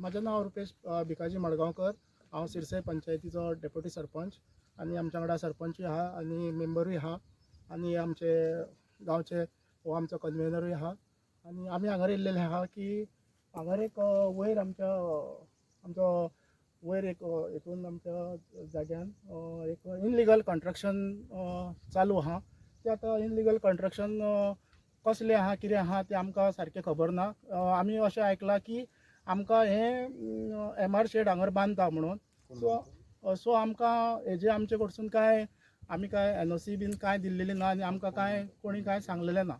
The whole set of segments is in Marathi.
माझे नाव रुपेश भिकाजी मडगांवकर। हांव सिरसाई पंचायतीचो डेप्युटी सरपंच आणि आमच्या वांगडा सरपंचूय आहा आणि मेंबरूय आहा आणि आमचे गांवचे हो आमचो कन्व्हेनरूय आहा आणि आमी हांगा येयल्लेले आहा की हांगा एक वयर आमचो वयर एक हितून आमच्या जाग्यान एक इनलिगल कंस्ट्रक्शन चालू आहा। ते आतां इनलिगल कंस्ट्रक्शन कसलें आहा कितें आहा तें आमकां सारकें खबर ना। आमी अशें आयकलां की आमकां हें MR शेड हांगर बांदता म्हणून। सो आमकां हेजे आमचे कडसून काय आमी काय NOC बीन काय दिल्लेली ना आनी आमकां काय कोणी काय सांगलेलें ना।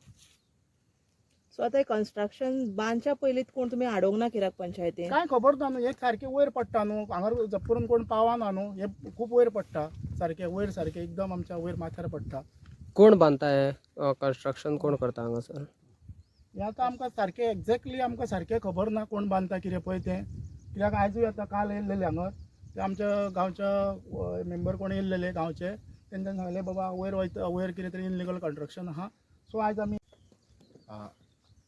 सो आतां कन्स्ट्रक्शन बांदच्या पयलींच कोण तुमी हाडोंक ना कित्याक पंचायतीन? काय खबर ना न्हू, एक सारकें वयर पडटा न्हू, हांगर जप्प कोण पावना न्हू, हे खूब वयर पडटा, सारकें वयर सारकें एकदम आमच्या वयर माथ्यार पडटा। कोण बांदता हे कन्स्ट्रक्शन कोण करता हांगासर? हें आतां आमकां सारकें एक्झॅक्टली आमकां सारकें खबर ना कोण बांदता कितें पळय तें, कित्याक आयजूय आतां काल येयल्लेले हांगर ते आमच्या गांवच्या मेंबर कोण येयल्लेले गांवचे, तेंच्यानी सांगलें बाबा वयर वयता, वयर कितें तरी इनलिगल कंस्ट्रक्शन आहा। सो आयज आमी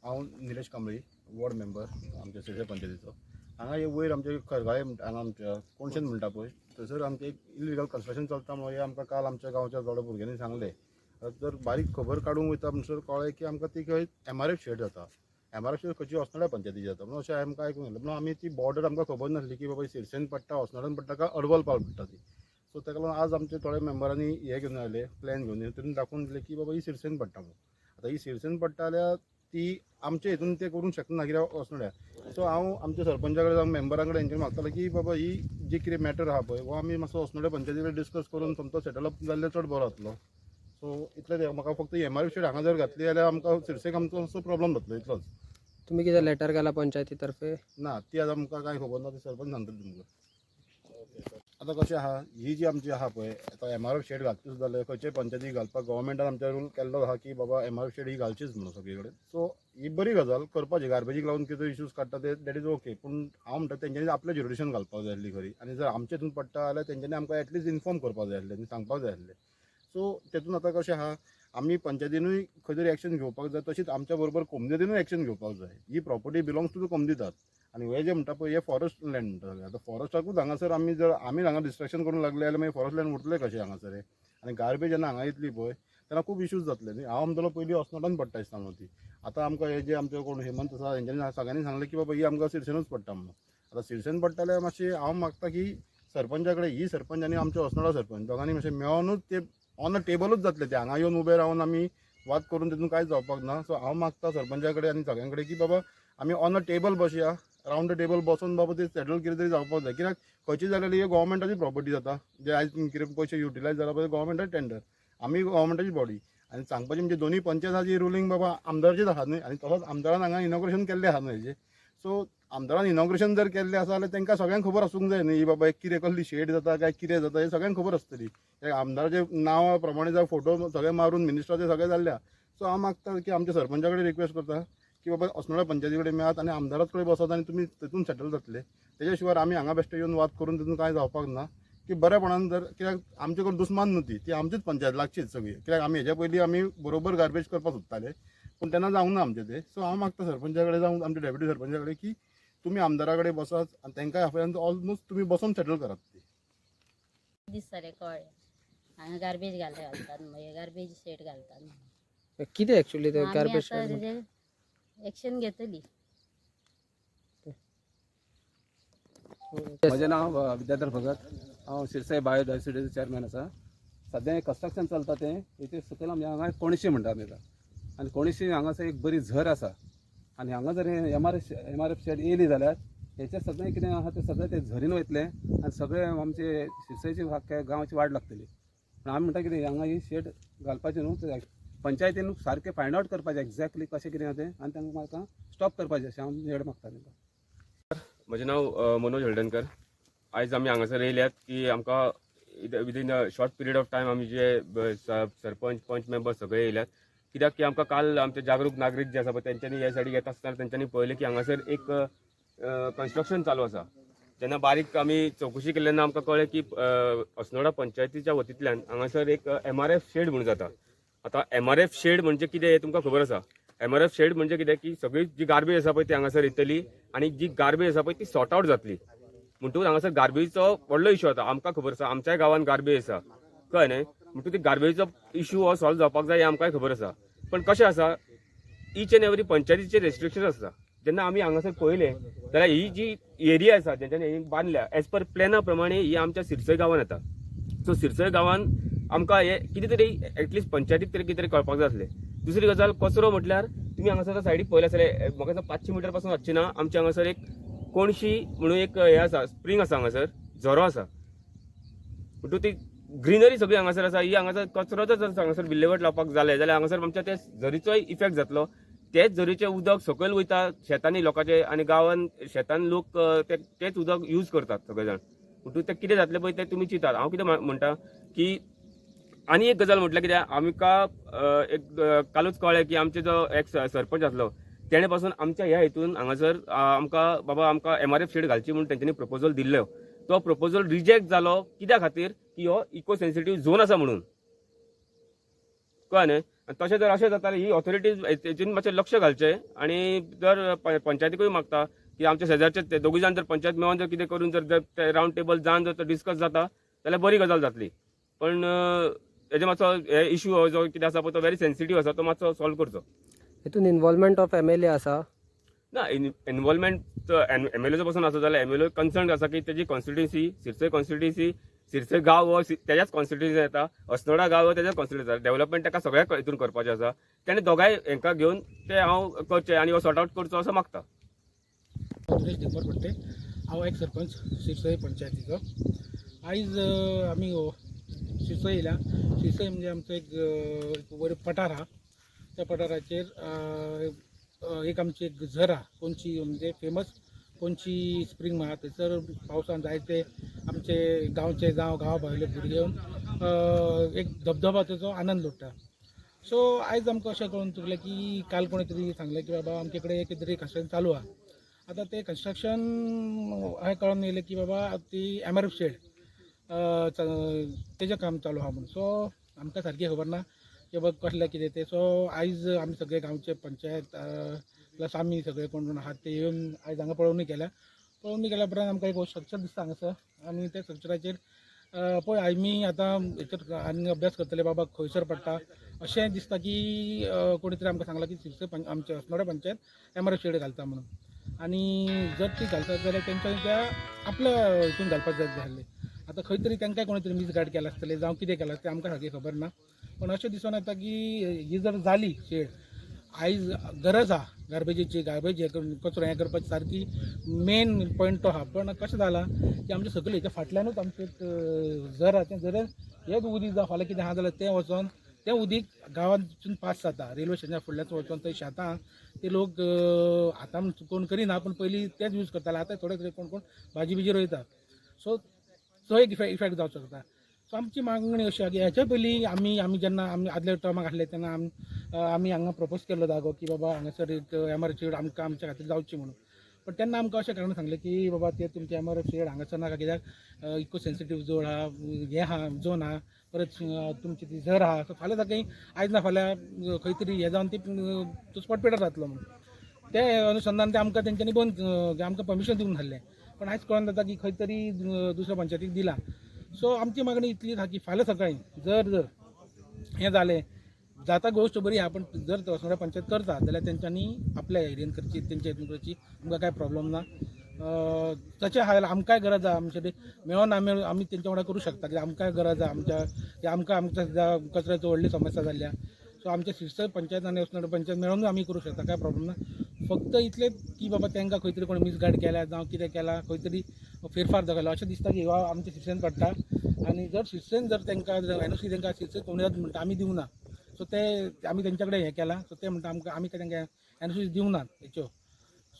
हांव निलेश कांबळी, वॉर्ड मेंबर आमच्या सिरसाई पंचायतीचो। हांगा हे वयर आमचे खरगाळे हांगा आमच्या कोणशेन म्हणटा पळय थंयसर आमचें एक इलिगल कंस्ट्रक्शन चलता म्हणून हे आमकां काल आमच्या गांवच्या थोड्या भुरग्यांनी सांगलें। जर बारीक खबर काडूंक वयता म्हणसर कळ्ळें की आमकां ती खंय MRF शेड जाता। MRF शेड खंयची osnodar पंचायतीची जाता म्हणून अशें आमकां आयकूंक येयलें। म्हणून आमी ती बॉर्डर आमकां खबर नासली की बाबा सिरसेन पडटा, osnodaन पडटा काय अडवल पावल पडटा ती। सो ताका लागून आज आमचे थोड्या मेंबरांनी हे घेवन आयले, प्लॅन घेवन येयले, तातूंत दाखोवन दिलें की बाबा ही सिरसेन पडटा म्हणून। आतां ही सिरसेन पडटा जाल्यार ती आमचे हितून ते करूंक शकना कित्याक osnodar। सो हांव आमच्या सरपंचा कडेन जावं मेंबरां कडेन हेंच्यानी मागतालो की बाबा ही जी कितें मॅटर आहा पळय हो आमी मातसो osnodar पंचायती कडेन डिस्कस करून समतो सेटल जाल्लें चड बरो जातलो। सो इतलें म्हाका फक्त MRF शेड हांगा जर घातली जाल्यार आमकां सिरसेक आमचो असो प्रॉब्लेम जातलो इतलोच। तुम्ही कितें लेटर केला पंचायती तर्फे? ना ती आतां आमकां कांय खबर ना, ती सरपंच सांगतले तुमकां। आतां कशें आहा, ही जी आमची आहा पळय आतां MRF शेड घालता सुद्दां जाल्यार खंयच्याय पंचायतीक घालपाक गव्हर्मेंटान आमच्या रूल केल्लो आहा की बाबा MRF शेड ही घालचीच म्हणून सगळे कडेन। सो ही बरी गजाल करपाची, गार्बेजीक लागून कितें इश्यूज काडटा ते दॅट इज ओके, पूण हांव म्हणटा तेंच्यांनी आपलें ज्युरिडिक्शन घालपाक जाय आसली खरी, आनी जर आमचे हितून पडटा जाल्यार तेंच्यांनी आमकां एटलीस्ट इन्फॉर्म करपाक जाय आसलें आनी सांगपाक जाय आसलें। सो तेतून आतां कशें आहा, आमी पंचायतीनूय खंय तरी एक्शन घेवपाक जाय, तशीच आमच्या बरोबर कोमनिटीनूय एक्शन घेवपाक जाय। ही प्रॉपर्टी बिलोंग्स टू द कोमनिटात आनी हे जे म्हणटा पळय हे फॉरेस्ट लँड म्हणटा। आतां फॉरेस्टाकूच हांगासर आमी जर हांगा डिस्ट्रक्शन करूंक लागले जाल्यार मागीर फॉरेस्ट लँड उरतले कशें हांगासर? आनी गार्बेज जेन्ना हांगा येतली पळय तेन्ना खूब इश्यूज जातले न्ही। हांव म्हणटालो पयलीं osnodaन पडटा दिसता म्हणून ती, आतां आमकां हे जे आमचे कोण हेमंत आसा हेंच्यांनी सगळ्यांनी सांगलें की बाबा ही आमकां सिरसेनूच पडटा म्हणून। आतां सिरसेन पडटा जाल्यार मातशें हांव मागता की सरपंचा कडेन ही सरपंच आनी आमचे osnodar सरपंच दोगांनी मातशें मेळोनूच ते ऑन अ टेबलूच जातले ते, हांगा येवन उबे रावन आमी वाद करून तितून कांयच जावपाक ना। सो हांव मागता सरपंचा कडेन आनी सगळ्यां कडेन की बाबा आमी ऑन अ टेबल बसया, रावंड द टेबल बसून बाबा ते सेटल कितें तरी जावपाक जाय। कित्याक खंयची जाल्यार ही गव्हर्मेंटाची प्रॉपर्टी जाता, जे आयज कितें पयशे युटिलायज जाला पळय गव्हर्मेंटाचे टेंडर, आमी गव्हर्मेंटाची बॉडी आनी सांगपाचें म्हणजे दोनूय पंचायताची रुलींग बाबा आमदाराचीच आहा न्हय, आनी तसोच आमदारान हांगा इनॉग्रेशन केल्लें आहा न्हय हेजें। सो आमदारान इनॉग्रेशन जर केल्लें आसा जाल्यार तांकां सगळ्यांक खबर आसूंक जाय न्ही बाबा एक कितें कसली शेड जाता काय कितें जाता हें सगळ्यांक खबर आसतली। आमदाराचे नांवा प्रमाणे जर फोटो सगळे मारून मिनिस्टराचे सगळे जाल्ल्या। सो हांव मागता की आमच्या सरपंचा कडेन रिक्वेस्ट करता की बाबा osnodar पंचायती कडेन मेळात आनी आमदाराच कडेन बसात आनी तुमी तितून सेटल जातले। तेज्या शिवाय आमी हांगा बेश्टे येवन वाद करून तितून कांय जावपाक ना। की बरेपणान जर कित्याक आमचे कडेन दुस्मान न्हू ती आमचीच पंचायत लागचीच सगळी, कित्याक आमी हेज्या पयलीं आमी बरोबर गार्बेज करपाक सोदताले पूण तेन्ना जावंक ना आमचें तें। सो हांव मागता सरपंचा कडेन जावं आमच्या डेप्युटी सरपंचा कडेन की तुमी आमदारा कडेन बसात आनी तांकांय हांवें ऑलमोस्ट तुमी बसून सेटल करात ती। दिसताले कळ्ळें हांगा गार्बेज घालतात मागीर गार्बेज शेड घालतात। कितें एक्चुअली ते आमी गार्बेज आतां शेड? तेजेर एक्शन घेतली। म्हजें नांव विद्याधर भगत, हांव सिरसाई बायोडायवर्सिटीचो चेअरमॅन आसा। सद्या कंस्ट्रक्शन चलता तें हेचे सकयल आमी हांगा कोणशी म्हणटा आमी ताका, आनी कोणशी हांगासर एक बरी झर आसा आनी हांगा जर MRF शेड येयली जाल्यार हेचें सगळें कितें आहा तें सगळें ते झरीन वयतलें आनी सगळें आमचे सिरसाईची गांवाची वाड लागतली। पूण आमी म्हणटा कितें हांगा ही शेड घालपाचें न्हू, पंचायतीन सारकें फायंड आवट करपाचें एक्झॅक्टली कशें कितें आहा तें आनी तांकां म्हाका स्टॉप करपाचें अशें हांव हेड मागता तांकां। म्हजें नांव मनोज हळदणकर। आयज आमी हांगासर येयल्यात की आमकां within a short period of time आमी जे सरपंच पंच मेंबर सगळे येयल्यात, कित्याक की आमकां काल आमचे जागरूक नागरीक जे आसा पळय तेंच्यांनी हे सायडीक येता आसतना तेंच्यांनी पळयलें की हांगासर एक कन्स्ट्रक्शन चालू आसा। जेन्ना बारीक आमी चवकशी केल्ले तेन्ना आमकां कळ्ळें की osnodar पंचायतीच्या वतींतल्यान हांगासर एक MRF शेड म्हणून जाता। आतां MRF शेड म्हणजे कितें हें तुमकां खबर आसा? MRF शेड म्हणजे कितें की सगळी जी गार्बेज आसा पळय ती हांगासर येतली आनी जी गार्बेज आसा पळय ती सॉर्ट आउट जातली. म्हणटकूच हांगासर गार्बेजचो व्हडलो इश्यू आसा. आमकां खबर आसा आमच्याय गांवांत गार्बेज आसा कळ्ळें न्ही. म्हणटकूच ती गार्बेजचो इश्यू हो सॉल्व जावपाक जाय हें आमकांय खबर आसा. पण कशें आसा ईच एंड एवरी पंचायतीचे रेस्ट्रिक्शन आसता. जेन्ना आमी हांगासर पळयलें जाल्यार ही जी एरिया आसा जेंच्यांनी ही बांदल्या एज पर प्लॅना प्रमाणे ही आमच्या सिरसय गांवांत येता. सो सिरसय गांवांत आमकां हे कितें तरी एटलिस्ट पंचायतीक तरी कितें तरी कळपाक जाय आसलें. दुसरी गजाल कचरो म्हटल्यार तुमी हांगासर सायडीक पळयलें आसलें म्हाका दिसता 500 मिटर पासून वचची ना. आमच्या हांगासर एक कोणशी म्हणून एक हे आसा स्प्रिंग आसा हांगासर झरो आसा. म्हणटूच ती ग्रीनरी सगळी हांगासर आसा. ही हांगासर कचरोच जर हांगासर विल्हेवाट लावपाक जालें जाल्यार हांगासर आमच्या त्या झरीचोय इफेक्ट जातलो. तेच झरीचें उदक सकयल वयता शेतांनी लोकांचे आनी गांवांत शेतान लोक तेच उदक यूज करतात सगळे जाण. म्हणटूच तें कितें जातलें पळय तें तुमी चिंतात. हांव कितें म्हणटा की आनी एक गजाल म्हटल्यार कितें आमकां एक कालूच कळ्ळें की आमचे जो एक सरपंच आसलो तेणे पासून आमच्या ह्या हितून हांगासर आमकां बाबा आमकां MRF शेड घालची म्हणून तेंच्यांनी प्रपोजल दिल्लो. तो प्रपोजल रिजेक्ट जालो कित्या खातीर की हो इको सेन्सिटीव झोन आसा म्हणून कळ्ळें न्ही. तशें जर अशें जातालें ही ऑथॉरिटीज हेतून मातशें लक्ष घालचें आनी जर पंचायतीकूय मागता की आमच्या शेजारचे दोगूय जाण जर पंचायत मेळोन जर कितें करून जर रावंड टेबल जावन जर डिस्कस जाता जाल्यार बरी गजाल जातली. पण हेजे मातसो हे इश्यू जो कितें आसा पळय तो व्हेरी सेन्सिटीव आसा तो मातसो सॉल्व करचो. हितून इन्वॉल्वमेंट ऑफ MLA आसा. ना इन्वॉल्वमेंट MLAचो पासून आसा जाल्यार MLA कन्सर्न आसा की तेजी कॉन्स्टिट्युन्सी सिरसय कॉन्स्टिट्युन्सी सिरसय गांव हो तेज्याच कॉन्स्टिट्युन्सी येता. अस्नोडा गांव हो तेज्याच कॉन्स्टिट्युन्सी येता. डेव्हलपमेंट ताका सगळ्या हितून करपाचें आसा. तेणे दोगांय हांकां घेवन ते हांव करचें आनी हो सॉर्ट आउट करचो असो मागता. दिनेश दिगंबर पडटे हांव एक सरपंच सिरसय पंचायतीचो. आयज आमी सिरसय येयल्या. सिरसय म्हणजे आमचो एक बरो पठार आहा. त्या पठाराचेर एक आमची एक झर आहा कोणची म्हणजे फेमस कोणची स्प्रिंग आहा. थंयसर पावसान जायते आमचे गांवचे गांवा भायले भुरगे येवन एक धबधबा तेचो आनंद लुटता. सो आयज आमकां अशें कळून चुकलें की काल कोणी तरी सांगलें की बाबा आमचे कडेन एक तरी कन्स्ट्रक्शन चालू आहा. आतां तें कन्स्ट्रक्शन हांवें कळून येयलें की बाबा ती MRF शेड तेजें काम चालू आहा म्हणून. सो आमकां सारकी खबर ना की बाबा कसलें कितें तें. सो आयज आमी सगळे गांवचे पंचायत प्लस आमी सगळे कोण कोण आहात ते येवन आयज हांगा पळोवणी केल्या उपरांत आमकां एक स्ट्रक्चर दिसता हांगासर. आनी त्या स्ट्रक्चराचेर पळय आमी आतां हेचेर आनी अभ्यास करतले बाबा खंयसर पडटा अशें दिसता की कोणी तरी आमकां सांगलां की सिरसय आमच्या अस्नोडा पंचायत MRF शेड घालता म्हणून. आनी जर ती घालतात जाल्यार तेंच्या त्या आपल्या हितून घालपाक जाय आसलें. आतां खंय तरी तांकां कोणी तरी मिसगायड केला आसतलें जावं कितें केलां तें आमकां सारकी खबर ना. पण अशें दिसून येता की ही जर जाली शेड आयज गरज आहा गार्बेजीची गार्बेज हे कचरो हें करपाची सारकी मेन पॉयंट तो आहा. पण कशें जाला की आमच्या सकयल हेच्या फाटल्यानूच आमचें झर आहा. तें झरेर हेच उदीक जावं फाल्यां कितें आहा जाल्यार तें वचोन तें उदीक गांवांतसून पास जाता. रेल्वे स्टेशना फुडल्यान वचोन थंय शेतां ते लोक आतां कोण करिना पण पयलीं तेच यूज करताले. आतां थोडे तरी कोण भाजी बिजी रोयता. सो तो एक इफेक्ट जावंक शकता. सो आमची मागणी अशी आहा की हेच्या पयलीं आमी जेन्ना आमी आदले टर्माक आसले तेन्ना आमी हांगा प्रपोज केल्लो जागो की बाबा हांगासर एक MRF शेड आमच्या खातीर जावची म्हणून. पण तेन्ना आमकां अशें कारण सांगलें की बाबा ते तुमचे MRF शेड हांगासर नाका कित्याक इको सेन्सिटीव झोन आहा हें आहा झोन आहा. परत तुमची ती झर आहा. सो फाल्यां सारकें आयज ना फाल्यां खंय तरी हें जावन ती तो स्पॉट पेटर जातलो म्हणून ते अनुसंधान ते आमकां तेंच्यांनी बंद आमकां परमिशन दिवंक नासलें. पण आयज कळोन जाता की खंय तरी दुसऱ्या पंचायतीक दिला. सो आमची मागणी इतलीच आहा की फाल्यां सकाळीं जर हें जालें जाता गोश्ट बरी आहा. पण जर अस्नोडा पंचायत करता जाल्यार तेंच्यांनी आपल्या एरियेन करची तेंच्या हितून करची आमकां कांय प्रॉब्लम ना. तशें आहा जाल्यार आमकांय गरज आहा आमचे मेळोन आमी तेंच्या वांगडा करूं शकता कित्याक आमकांय गरज आहा आमच्या सद्या कचऱ्याचो व्हडली समस्या जाल्ल्या. सो आमच्या सिरसय पंचायत आनी अस्नोडा पंचायत मेळोनूय आमी करूं शकता कांय प्रॉब्लम ना. फक्त इतलेंच की बाबा तांकां खंय तरी कोणी मिसगायड केल्या जावं कितें केला खंय तरी फेरफार जालो अशें दिसता की हो आमच्या सिरसयेन पडटा. आनी जर सिरसयेन जर तांकां NOC तांकां सिरसय कोमुनिदाद म्हणटा आमी दिवं ना. सो ते आमी तेंच्या कडेन हें केलां. सो ते म्हणटा आमकां आमी तांकां NOC दिवं नात हेच्यो.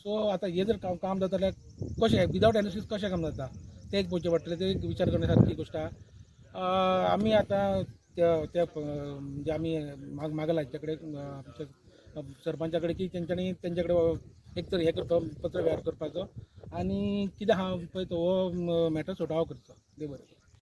सो आतां हें जर काम जाता जाल्यार कशें विदावट NOC कशें काम जाता तें एक पळोवचें पडटलें. ते एक विचार करण्यासारकी गोश्ट आहा. आमी आतां त्या म्हणजे आमी मागला हेच्या कडेन आमच्या सरपंचा कडेन की तेंच्यांनी तेंच्या कडेन एक तर हें करपाक पत्र व्यवहार करपाचो आनी कितें आहा पळय तो हो मॅटर सॉर्ट आउट करचो. देव बरें.